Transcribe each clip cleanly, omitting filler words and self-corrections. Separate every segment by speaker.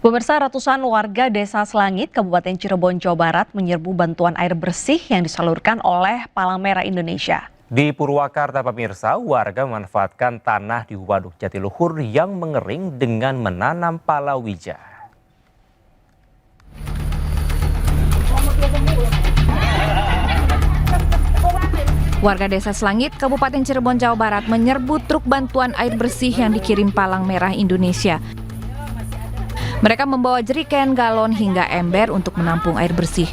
Speaker 1: Pemirsa, ratusan warga Desa Selangit, Kabupaten Cirebon, Jawa Barat menyerbu bantuan air bersih yang disalurkan oleh Palang Merah Indonesia.
Speaker 2: Di Purwakarta, pemirsa, warga memanfaatkan tanah di Waduk Jatiluhur yang mengering dengan menanam palawija.
Speaker 3: Warga Desa Selangit, Kabupaten Cirebon, Jawa Barat menyerbu truk bantuan air bersih yang dikirim Palang Merah Indonesia. Mereka membawa jeriken, galon, hingga ember untuk menampung air bersih.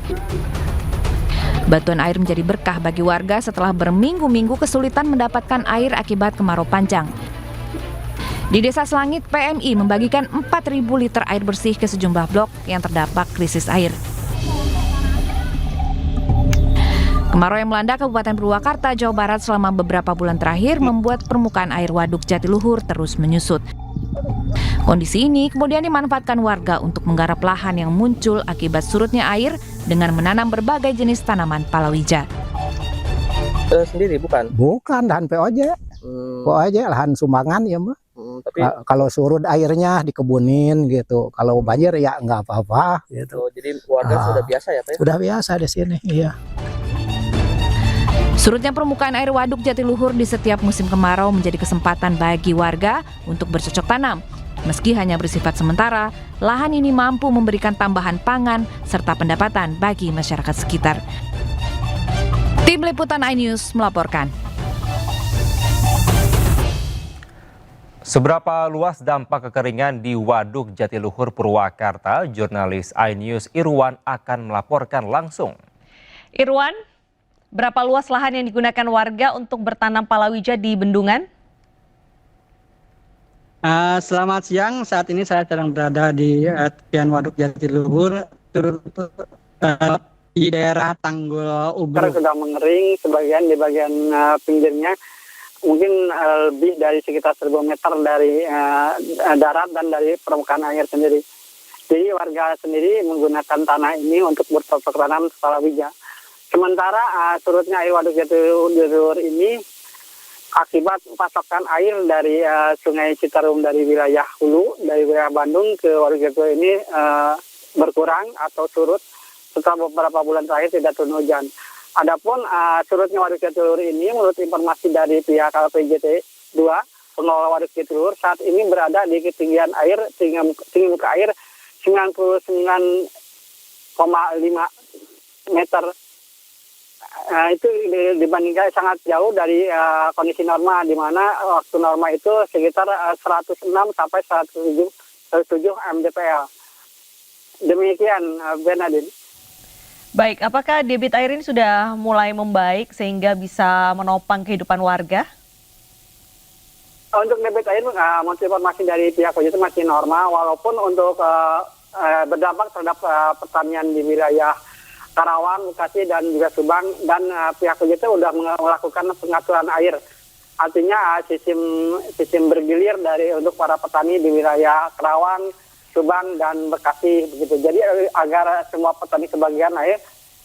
Speaker 3: Bantuan air menjadi berkah bagi warga setelah berminggu-minggu kesulitan mendapatkan air akibat kemarau panjang. Di Desa Selangit, PMI membagikan 4.000 liter air bersih ke sejumlah blok yang terdampak krisis air. Kemarau yang melanda Kabupaten Purwakarta, Jawa Barat selama beberapa bulan terakhir membuat permukaan air Waduk Jatiluhur terus menyusut. Kondisi ini kemudian dimanfaatkan warga untuk menggarap lahan yang muncul akibat surutnya air dengan menanam berbagai jenis tanaman palawija.
Speaker 4: Sendiri bukan?
Speaker 5: Bukan, lahan POJ. POJ lahan sumbangan ya mah.
Speaker 4: Tapi
Speaker 5: kalau surut airnya dikebunin gitu. Kalau banjir ya nggak apa-apa gitu.
Speaker 4: jadi warga sudah biasa ya Pak?
Speaker 5: Sudah biasa di sini, iya.
Speaker 3: Surutnya permukaan air Waduk Jatiluhur di setiap musim kemarau menjadi kesempatan bagi warga untuk bercocok tanam. Meski hanya bersifat sementara, lahan ini mampu memberikan tambahan pangan serta pendapatan bagi masyarakat sekitar. Tim Liputan iNews melaporkan.
Speaker 2: Seberapa luas dampak kekeringan di Waduk Jatiluhur Purwakarta, jurnalis iNews Irwan akan melaporkan langsung.
Speaker 1: Irwan, berapa luas lahan yang digunakan warga untuk bertanam palawija di bendungan?
Speaker 6: Selamat siang, saat ini saya sedang berada di tepian Waduk Jatiluhur, di daerah Tanggul Ubur. Sudah mengering, sebagian di bagian pinggirnya, mungkin lebih dari sekitar 1.000 meter dari darat dan dari permukaan air sendiri. Jadi warga sendiri menggunakan tanah ini untuk bercocok tanam palawija. Sementara surutnya air Waduk Jatiluhur ini akibat pasokan air dari Sungai Citarum dari wilayah hulu, dari wilayah Bandung ke Waduk Jatiluhur ini berkurang atau surut setelah beberapa bulan terakhir tidak turun hujan. Adapun surutnya Waduk Jatiluhur ini menurut informasi dari pihak LPJT 2, pengelola Waduk Jatiluhur, saat ini berada di ketinggian air, tinggi muka air 99,5 meter. Itu dibandingkan sangat jauh dari kondisi normal, di mana waktu normal itu sekitar 106 sampai 107 mdpl. Demikian, Bernadine.
Speaker 1: Baik, apakah debit air ini sudah mulai membaik sehingga bisa menopang kehidupan warga?
Speaker 6: Untuk debit air, menurut informasi dari pihak itu masih normal, walaupun untuk berdampak terhadap pertanian di wilayah Karawang, Bekasi, dan juga Subang, dan pihak OJT sudah melakukan pengaturan air. Artinya sistem bergilir untuk para petani di wilayah Karawang, Subang, dan Bekasi begitu. Jadi agar semua petani kebagian air,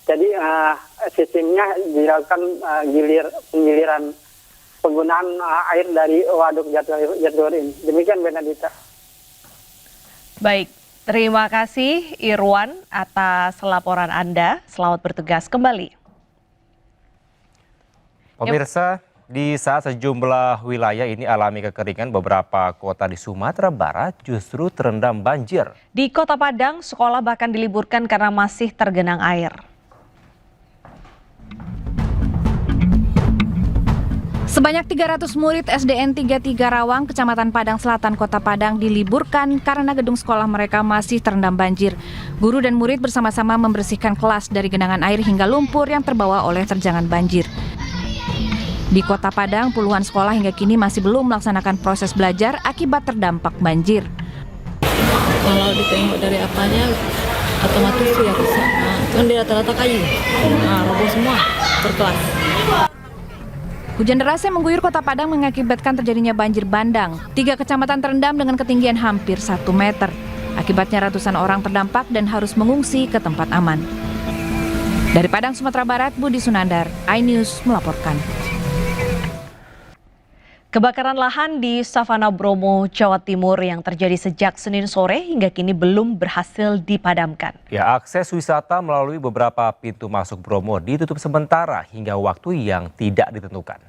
Speaker 6: jadi sistemnya dilakukan penggiliran penggunaan air dari Waduk Jatiluhur ini. Demikian, Benedita.
Speaker 1: Baik. Terima kasih Irwan atas laporan Anda. Selamat bertugas kembali.
Speaker 2: Pemirsa, di saat sejumlah wilayah ini alami kekeringan, beberapa kota di Sumatera Barat justru terendam banjir.
Speaker 1: Di Kota Padang, sekolah bahkan diliburkan karena masih tergenang air.
Speaker 3: Sebanyak 300 murid SDN 33 Rawang, Kecamatan Padang Selatan, Kota Padang diliburkan karena gedung sekolah mereka masih terendam banjir. Guru dan murid bersama-sama membersihkan kelas dari genangan air hingga lumpur yang terbawa oleh terjangan banjir. Di Kota Padang, puluhan sekolah hingga kini masih belum melaksanakan proses belajar akibat terdampak banjir.
Speaker 7: Kalau ditengok dari apanya, otomatis ya rusak. Kan di rata-rata kayu, roboh semua per kelas.
Speaker 3: Hujan deras yang mengguyur Kota Padang mengakibatkan terjadinya banjir bandang. 3 kecamatan terendam dengan ketinggian hampir 1 meter. Akibatnya ratusan orang terdampak dan harus mengungsi ke tempat aman. Dari Padang, Sumatera Barat, Budi Sunandar, iNews melaporkan.
Speaker 1: Kebakaran lahan di Savana Bromo, Jawa Timur yang terjadi sejak Senin sore hingga kini belum berhasil dipadamkan.
Speaker 2: Ya, akses wisata melalui beberapa pintu masuk Bromo ditutup sementara hingga waktu yang tidak ditentukan.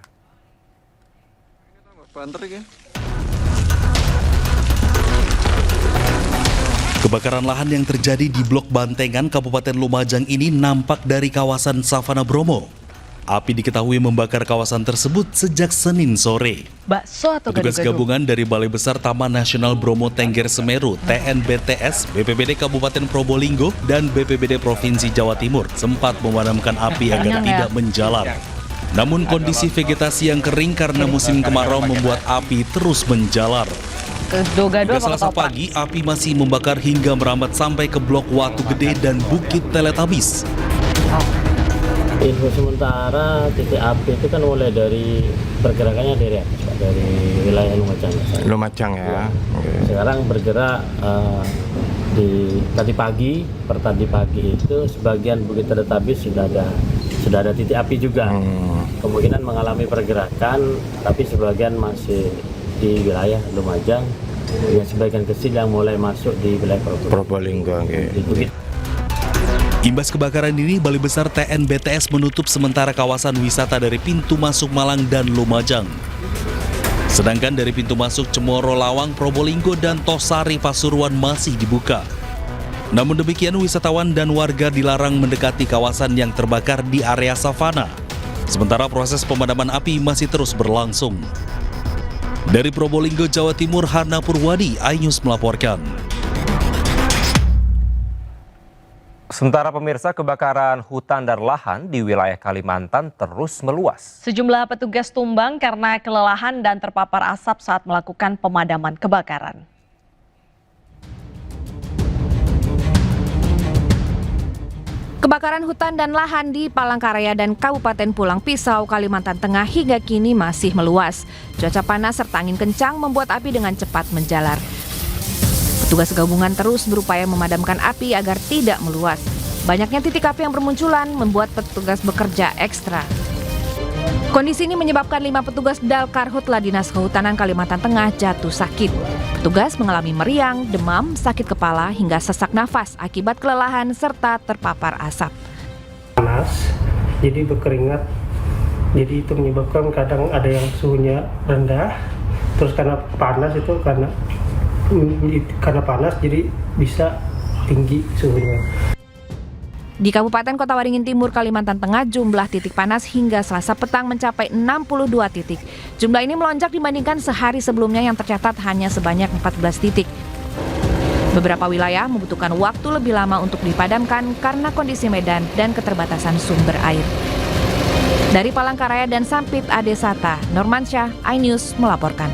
Speaker 8: Kebakaran lahan yang terjadi di Blok Bantengan, Kabupaten Lumajang ini nampak dari kawasan Savana Bromo. Api diketahui membakar kawasan tersebut sejak Senin sore.
Speaker 1: Bakso atau
Speaker 8: Petugas
Speaker 1: gado-gado?
Speaker 8: gabungan dari Balai Besar Taman Nasional Bromo Tengger Semeru, TNBTS, BPBD Kabupaten Probolinggo, dan BPBD Provinsi Jawa Timur sempat memadamkan api agar tidak menjalar. Namun kondisi vegetasi yang kering karena musim kemarau membuat api terus menjalar.
Speaker 1: Gado-gado
Speaker 8: Hingga
Speaker 1: apa
Speaker 8: Selasa
Speaker 1: ketoprak?
Speaker 8: pagi, api masih membakar hingga merambat sampai ke Blok Watu Gede dan Bukit Teletabis.
Speaker 9: Info sementara titik api itu kan mulai dari pergerakannya dari atas, Pak, dari wilayah Lumajang.
Speaker 10: Lumajang ya.
Speaker 9: Sekarang bergerak tadi pagi itu sebagian Bukit Teletabis sudah ada titik api juga. Kemungkinan mengalami pergerakan, tapi sebagian masih di wilayah Lumajang, dengan sebagian kecil yang mulai masuk di wilayah
Speaker 10: Probolinggo.
Speaker 9: Di Bukit.
Speaker 8: Imbas kebakaran ini, Balai Besar TNBTS menutup sementara kawasan wisata dari pintu masuk Malang dan Lumajang. Sedangkan dari pintu masuk Cemoro, Lawang, Probolinggo, dan Tosari, Pasuruan masih dibuka. Namun demikian, wisatawan dan warga dilarang mendekati kawasan yang terbakar di area savana. Sementara proses pemadaman api masih terus berlangsung. Dari Probolinggo, Jawa Timur, Hana Purwadi, iNews melaporkan.
Speaker 2: Sementara pemirsa, kebakaran hutan dan lahan di wilayah Kalimantan terus meluas.
Speaker 1: Sejumlah petugas tumbang karena kelelahan dan terpapar asap saat melakukan pemadaman kebakaran.
Speaker 3: Kebakaran hutan dan lahan di Palangkaraya dan Kabupaten Pulang Pisau, Kalimantan Tengah hingga kini masih meluas. Cuaca panas serta angin kencang membuat api dengan cepat menjalar. Petugas gabungan terus berupaya memadamkan api agar tidak meluas. Banyaknya titik api yang bermunculan membuat petugas bekerja ekstra. Kondisi ini menyebabkan 5 petugas Dalkarhutla Dinas Kehutanan Kalimantan Tengah jatuh sakit. Petugas mengalami meriang, demam, sakit kepala, hingga sesak nafas akibat kelelahan serta terpapar asap.
Speaker 11: Panas, jadi berkeringat, jadi itu menyebabkan kadang ada yang suhunya rendah, terus karena panas panas jadi bisa tinggi suhunya.
Speaker 3: Di Kabupaten Kota Waringin Timur, Kalimantan Tengah, jumlah titik panas hingga Selasa petang mencapai 62 titik. Jumlah ini melonjak dibandingkan sehari sebelumnya yang tercatat hanya sebanyak 14 titik. Beberapa wilayah membutuhkan waktu lebih lama untuk dipadamkan karena kondisi medan dan keterbatasan sumber air. Dari Palangkaraya dan Sampit Adesata, Normansyah, iNews melaporkan.